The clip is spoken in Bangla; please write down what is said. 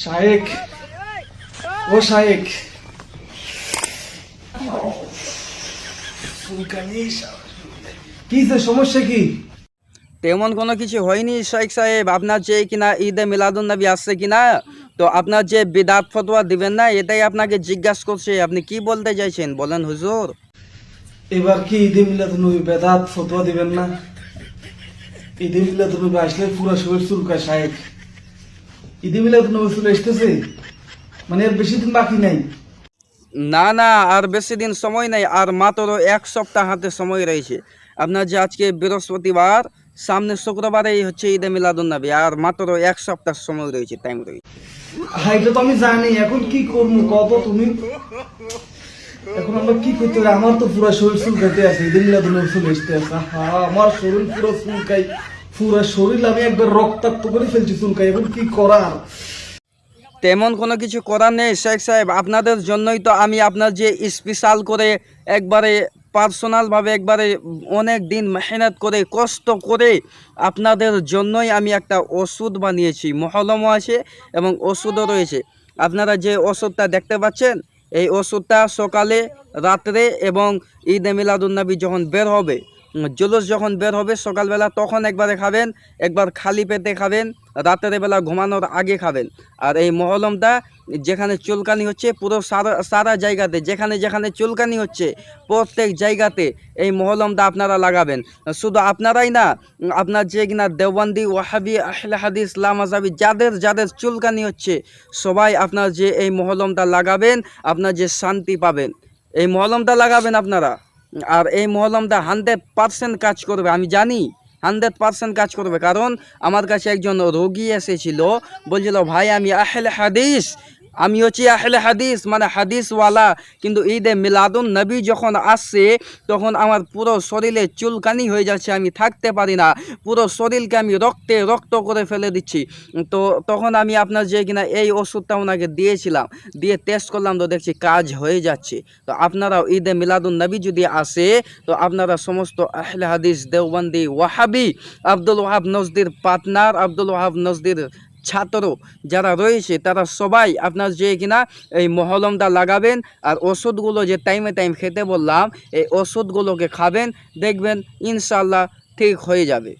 শায়েক, ও শায়েক, কি যে সমস্যা কি? তেমন কোনো কিছু হয়নি শেখ সাহেব। আপনার যে কিনা ঈদে মিলাদুন নবী আসছে কিনা, তো আপনার যে বিদাত ফতোয়া দিবেন না, এটাই আপনাকে জিজ্ঞাসা করছে। আপনি কি বলতে চাইছেন বলেন হুজুর। এবার কি ঈদে মিলাদুন্নবী বেদাত ফতোয়া দিবেন না? ঈদে মিলাদুন্নবী আসলে পুরা শরীর চুলকায় শায়েক। ঈদে মিলাদুন্নবী চলে আসতেছে, মানে আর বেশি দিন বাকি নাই। না না, আর বেশি দিন সময় নেই, আর মাত্র এক সপ্তাহ হাতে সময় রয়েছে। আপনার যে আজকে বৃহস্পতিবার, সামনে শুক্রবারেই হচ্ছে ঈদে মিলাদুন নবী, আর মাত্র এক সপ্তাহ সময় রয়েছে, টাইম রয়েছে। হ্যাঁ, এটা তো আমি জানি। এখন কি করবো কত তুমি? এখন আমরা কি করতে পারি? আমার তো পুরা শরীর চুলকাইতে আছে, ঈদে মিলাদুন্নবী চলে আসতে আছে। আমার শরীর পুরো চুলকাই, পুরা শরীর আমি একবার রক্তাক্ত করে ফেলছি চুলকাই। এখন কি করার? তেমন কোনো কিছু করার নেই শেখ সাহেব। আপনাদের জন্যই তো আমি আপনার যে স্পেশাল করে একবারে পার্সোনালভাবে একবারে অনেক দিন মেহনত করে কষ্ট করে আপনাদের জন্যই আমি একটা ওষুধ বানিয়েছি। মহলমও আছে এবং ওষুধও রয়েছে। আপনারা যে ওষুধটা দেখতে পাচ্ছেন, এই ওষুধটা সকালে, রাত্রে এবং ঈদে মিলাদুন্নবী যখন বের হবে, জুলুস যখন বের হবে সকালবেলা, তখন একবারে খাবেন, একবার খালি পেটে খাবেন, রাতের বেলা ঘুমানোর আগে খাবেন। আর এই মহলমটা যেখানে চুলকানি হচ্ছে পুরো সারা জায়গাতে, যেখানে যেখানে চুলকানি হচ্ছে প্রত্যেক জায়গাতে এই মহলমটা আপনারা লাগাবেন। শুধু আপনারাই না, আপনার যে কিনা দেওবন্দি, ওয়াহাবি, আহলে হাদিস, লামাজাবি যাদের যাদের চুলকানি হচ্ছে সবাই আপনার যে এই মহলমটা লাগাবেন, আপনার যে শান্তি পাবেন। এই মহলমটা লাগাবেন আপনারা। আর এই মহলমটা 100% কাজ করবে, আমি জানি 100% কাজ করবে। কারণ আমার কাছে একজন রোগী এসেছিল, বলছিল ভাই আমি আহলে হাদিস, আমি হচ্ছি আহলে হাদিস মানে হাদিসওয়ালা, কিন্তু ঈদে মিলাদুন নবী যখন আসছে তখন আমার পুরো শরীরে চুলকানি হয়ে যাচ্ছে, আমি থাকতে পারি না, পুরো শরীরকে আমি রক্তে রক্ত করে ফেলে দিচ্ছি। তো তখন আমি আপনার যে কিনা এই ওষুধটা ওনাকে দিয়েছিলাম, দিয়ে টেস্ট করলাম, তো দেখছি কাজ হয়ে যাচ্ছে। তো আপনারাও ঈদে মিলাদুন নবী যদি আসে, তো আপনারা সমস্ত আহলে হাদিস, দেওবন্দি, ওয়াহাবি, আব্দুল ওয়াহাব নজদির পার্টনার, আব্দুল ওয়াহাব নজদির ছাত্র যারা রয়েছে, তারা সবাই আপনার যে কিনা এই মহলমটা লাগাবেন। আর ওষুধগুলো যে টাইমে টাইম খেতে বললাম, এই ওষুধগুলোকে খাবেন, দেখবেন ইনশাল্লাহ ঠিক হয়ে যাবে।